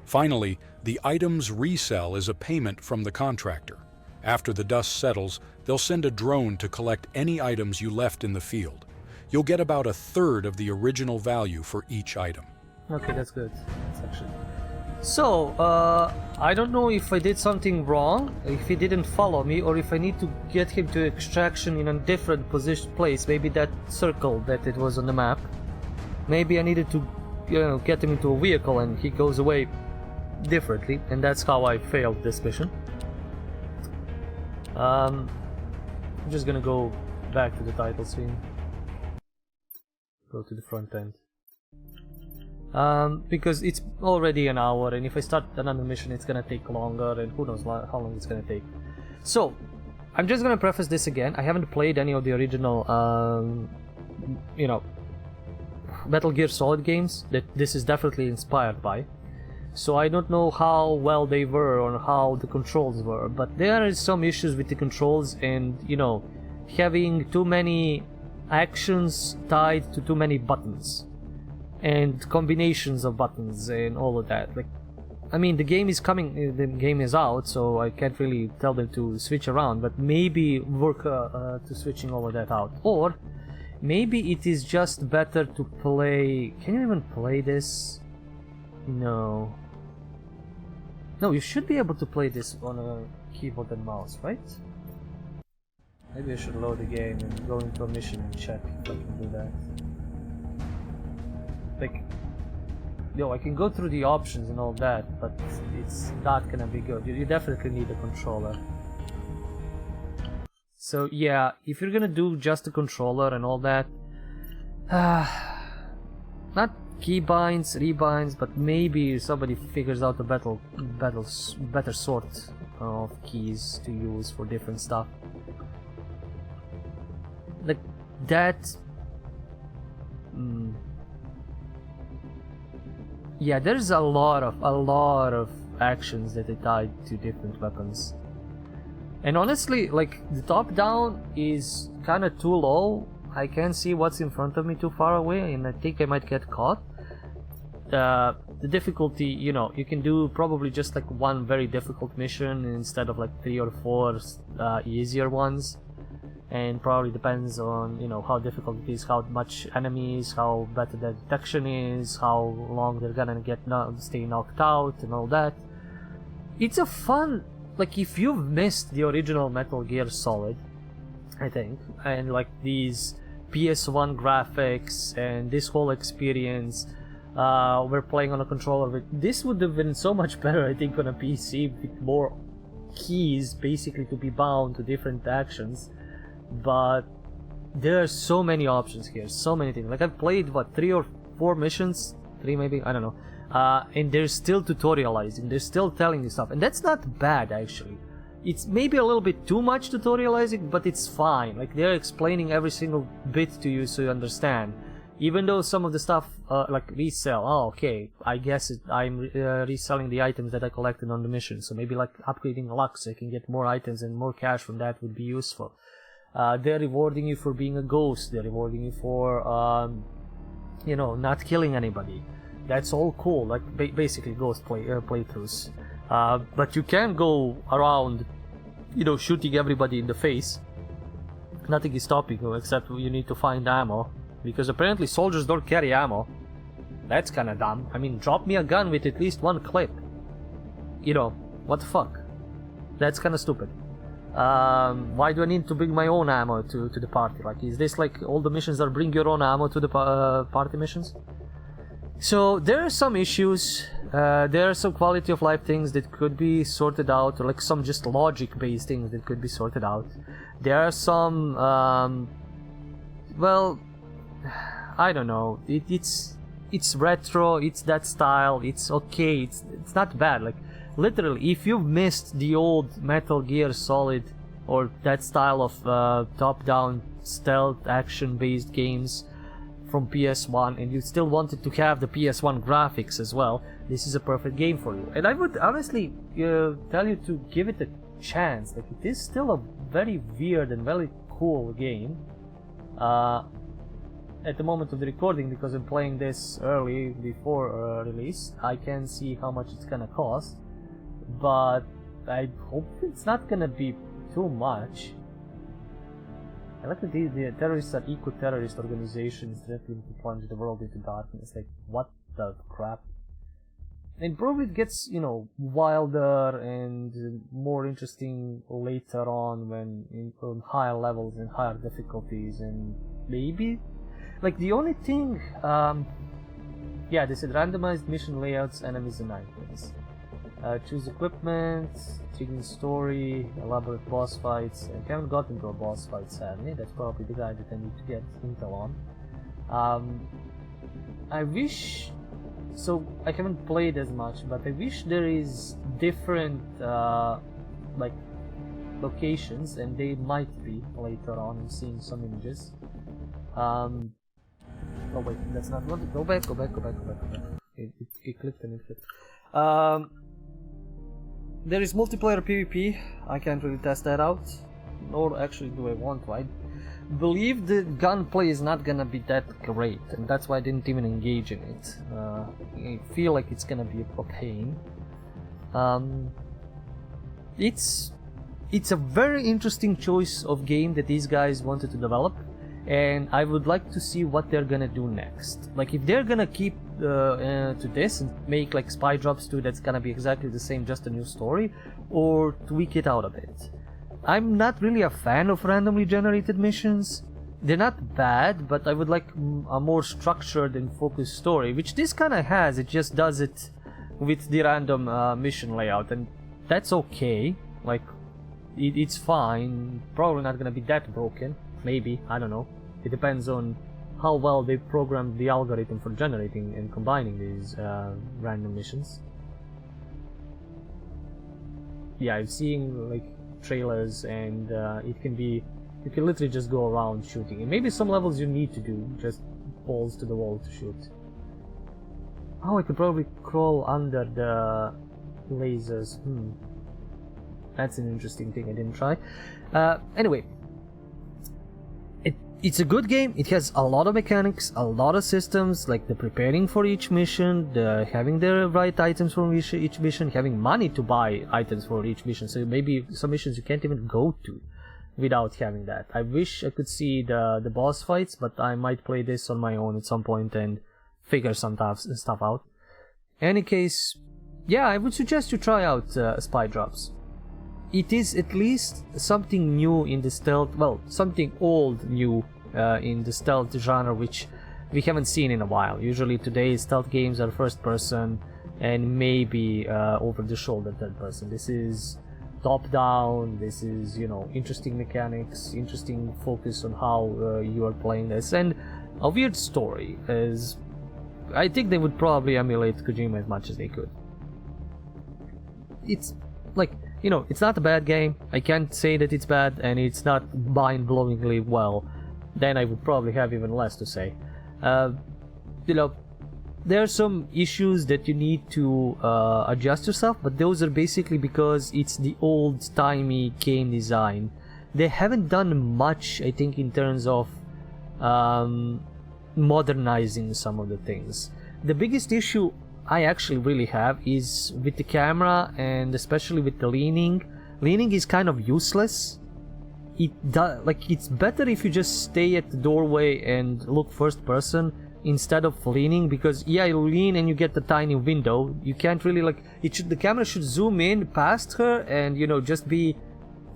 Finally, the items resell is a payment from the contractor. After the dust settles, they'll send a drone to collect any items you left in the field. You'll get about 1/3 of the original value for each item. Okay, that's good. That's actually... So, I don't know if I did something wrong, if he didn't follow me, or if I need to get him to extraction in a different place, maybe that circle that it was on the map. Maybe I needed to, you know, get him into a vehicle and he goes away differently, and that's how I failed this mission. I'm just gonna go back to the title screen. Go to the front end. Because it's already an hour, and if I start another mission it's gonna take longer, and who knows how long it's gonna take. So, I'm just gonna preface this again. I haven't played any of the original, you know, Metal Gear Solid games that this is definitely inspired by. So I don't know how well they were or how the controls were, but there is some issues with the controls, and, you know, having too many actions tied to too many buttons. And combinations of buttons and all of that. Like, I mean, the game is coming, the game is out, so I can't really tell them to switch around, but maybe work to switching all of that out. Or Maybe it is just better to play... Can you even play this? No. No, you should be able to play this on a keyboard and mouse, right? Maybe I should load the game and go into a mission and check if I can do that. Like, yo, I can go through the options and all that, but it's not gonna be good. You definitely need a controller. So yeah, if you're gonna do just a controller and all that, not keybinds, rebinds, but maybe somebody figures out a better sort of keys to use for different stuff. Like that. Yeah, there's a lot of actions that are tied to different weapons. And honestly, like, the top down is kind of too low. I can't see what's in front of me too far away, and I think I might get caught. The difficulty, you know, you can do probably just like one very difficult mission instead of like 3 or 4 easier ones. And probably depends on, you know, how difficult it is, how much enemies, how better the detection is, how long they're gonna stay knocked out and all that. It's a fun, like, if you've missed the original Metal Gear Solid, I think, and like these PS1 graphics and this whole experience, we're playing on a controller, but this would have been so much better, I think, on a PC with more keys basically to be bound to different actions. But there are so many options here, so many things. Like, I've played what, 3 or 4 missions, 3 maybe, I don't know, and they're still tutorializing, they're still telling you stuff, and that's not bad actually. It's maybe a little bit too much tutorializing, but it's fine. Like, they're explaining every single bit to you so you understand. Even though some of the stuff, like resell, oh okay, I guess I'm reselling the items that I collected on the mission, so maybe like upgrading luck so I can get more items and more cash from that would be useful. They're rewarding you for being a ghost, they're rewarding you for, you know, not killing anybody. That's all cool, like basically ghost playthroughs. But you can go around, you know, shooting everybody in the face. Nothing is stopping you except you need to find ammo. Because apparently soldiers don't carry ammo. That's kinda dumb. I mean, drop me a gun with at least 1 clip. You know, what the fuck? That's kinda stupid. Why do I need to bring my own ammo to the party? Like, is this like all the missions are bring your own ammo to the party missions? So there are some issues, there are some quality of life things that could be sorted out, or like some just logic based things that could be sorted out. There are some, well, I don't know, it's retro, it's that style, it's okay, it's not bad. Like, literally, if you've missed the old Metal Gear Solid or that style of top-down stealth action-based games from PS1 and you still wanted to have the PS1 graphics as well, this is a perfect game for you. And I would honestly tell you to give it a chance. Like, it is still a very weird and very cool game. At the moment of the recording, because I'm playing this early before release, I can't see how much it's gonna cost. But I hope it's not gonna be too much. I like that the terrorists are eco-terrorist organizations threatening to plunge the world into darkness. Like, what the crap? And probably it gets, you know, wilder and more interesting later on when on higher levels and higher difficulties, and maybe, like, the only thing, yeah, they said randomized mission layouts, enemies and items. Choose equipment, triggering story, elaborate boss fights. I haven't gotten to a boss fight, sadly. That's probably the guy that I need to get intel on. I wish... So, I haven't played as much, but I wish there is different, like, locations, and they might be later on. I'm seeing some images. Oh wait, that's not what. Go back. It clicked and it clicked. There is multiplayer PvP. I can't really test that out, nor actually do I want to. I believe the gunplay is not gonna be that great, and that's why I didn't even engage in it. I feel like it's gonna be a pain. It's a very interesting choice of game that these guys wanted to develop, and I would like to see what they're gonna do next. Like if they're gonna keep to this and make like Spy Drops 2 that's gonna be exactly the same, just a new story, or tweak it out a bit. I'm not really a fan of randomly generated missions. They're not bad, but I would like a more structured and focused story, which this kind of has. It just does it with the random mission layout, and that's okay. Like it's fine. Probably not gonna be that broken. Maybe, I don't know. It depends on how well they programmed the algorithm for generating and combining these random missions. Yeah, I've seen like trailers, and it can be, you can literally just go around shooting. And maybe some levels you need to do just balls to the wall to shoot. Oh, I could probably crawl under the lasers. That's an interesting thing I didn't try. Anyway, it's a good game. It has a lot of mechanics, a lot of systems, like the preparing for each mission, the having the right items for each mission, having money to buy items for each mission. So maybe some missions you can't even go to without having that. I wish I could see the boss fights, but I might play this on my own at some point and figure some stuff out. Any case, yeah, I would suggest you try out Spy Drops. It is at least something new in the stealth, well, something old new in the stealth genre, which we haven't seen in a while. Usually today stealth games are first person and maybe over the shoulder third person. This is top down, this is, you know, interesting mechanics, interesting focus on how you are playing this, and a weird story, as I think they would probably emulate Kojima as much as they could. It's like, you know, it's not a bad game. I can't say that it's bad, and it's not mind-blowingly well. Then I would probably have even less to say. You know, there are some issues that you need to adjust yourself, but those are basically because it's the old-timey game design. They haven't done much, I think, in terms of modernizing some of the things. The biggest issue I actually really have is with the camera, and especially with the leaning. Leaning is kind of useless. It's better if you just stay at the doorway and look first person instead of leaning, because yeah, you lean and you get the tiny window. You can't really the camera should zoom in past her and, you know, just be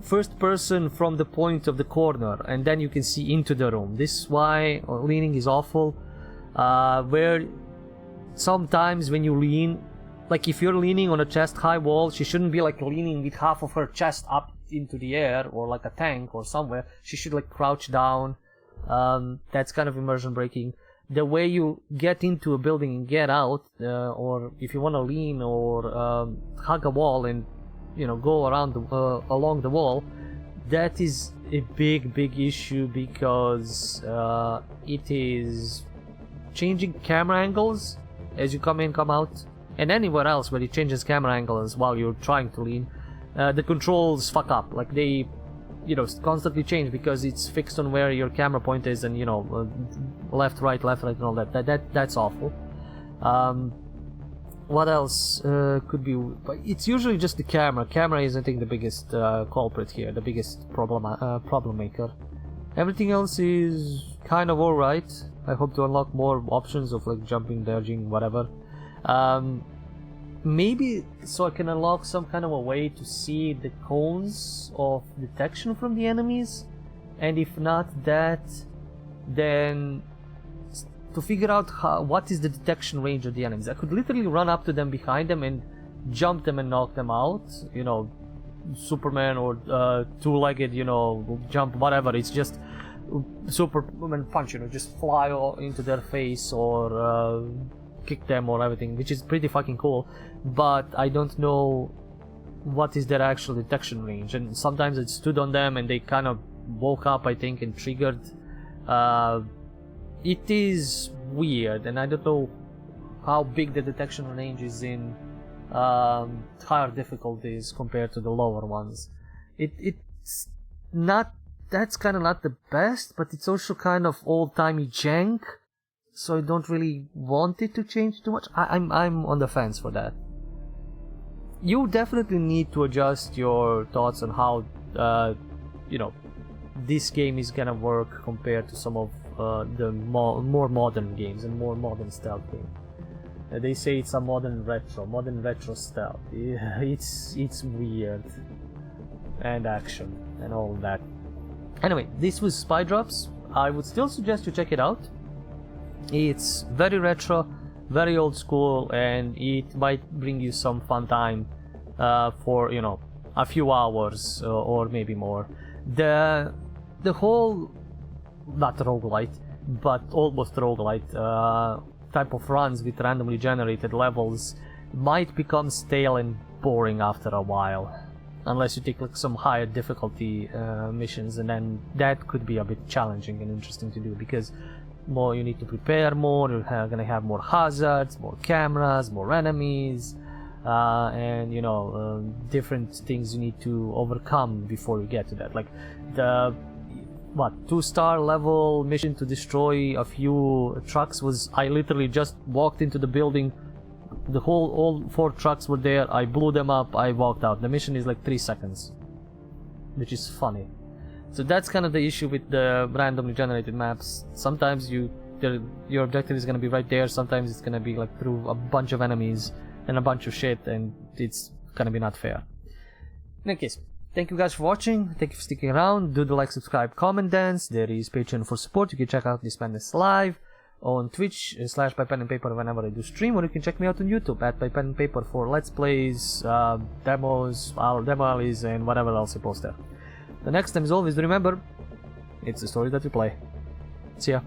first person from the point of the corner, and then you can see into the room. This is why leaning is awful. Where sometimes when you lean, like if you're leaning on a chest high wall, she shouldn't be like leaning with half of her chest up into the air or like a tank or somewhere. She should like crouch down. That's kind of immersion breaking. The way you get into a building and get out, or if you want to lean or hug a wall and, you know, go around along the wall, that is a big issue, because it is changing camera angles as you come in, come out, and anywhere else where it changes camera angles while you're trying to lean. The controls fuck up, like they, you know, constantly change because it's fixed on where your camera point is, and, you know, left, right, and all that. That's awful. What else could be? It's usually just the camera. Camera is, I think, the biggest culprit here, the biggest problem maker. Everything else is kind of alright. I hope to unlock more options of like jumping, dodging, whatever. Maybe so I can unlock some kind of a way to see the cones of detection from the enemies, and if not that, then to figure out what is the detection range of the enemies. I could literally run up to them, behind them, and jump them and knock them out. You know, Superman or two-legged, you know, jump, whatever. It's just Superman punch, you know, just fly into their face or kick them or everything, which is pretty fucking cool. But I don't know what is their actual detection range, and sometimes it stood on them and they kind of woke up, I think, and triggered. It is weird, and I don't know how big the detection range is in higher difficulties compared to the lower ones. It's not, that's kind of not the best, but it's also kind of old-timey jank, so I don't really want it to change too much. I'm on the fence for that. You definitely need to adjust your thoughts on how, you know, this game is gonna work compared to some of the more modern games and more modern stealth games. They say it's a modern retro stealth. It's weird, and action and all that. Anyway, this was Spy Drops. I would still suggest you check it out. It's very retro, very old school, and it might bring you some fun time for, you know, a few hours or maybe more. The whole, not roguelite, but almost roguelite type of runs with randomly generated levels might become stale and boring after a while, unless you take like some higher difficulty missions, and then that could be a bit challenging and interesting to do, because more you need to prepare more, you're gonna have more hazards, more cameras, more enemies, and you know, different things you need to overcome before you get to that. Like the 2-star level mission to destroy a few trucks was, I literally just walked into the building, all 4 trucks were there, I blew them up, I walked out. The mission is like 3 seconds, which is funny. So that's kind of the issue with the randomly generated maps. Sometimes your objective is going to be right there, sometimes it's going to be like through a bunch of enemies and a bunch of shit, and it's going to be not fair. In any case, thank you guys for watching, thank you for sticking around. Do the like, subscribe, comment, dance. There is Patreon for support. You can check out this madness live on Twitch / by pen and paper whenever I do stream, or you can check me out on YouTube at by pen and paper for let's plays, demos, demo alleys, and whatever else I post there. The next time, as always, remember, it's the story that we play. See ya.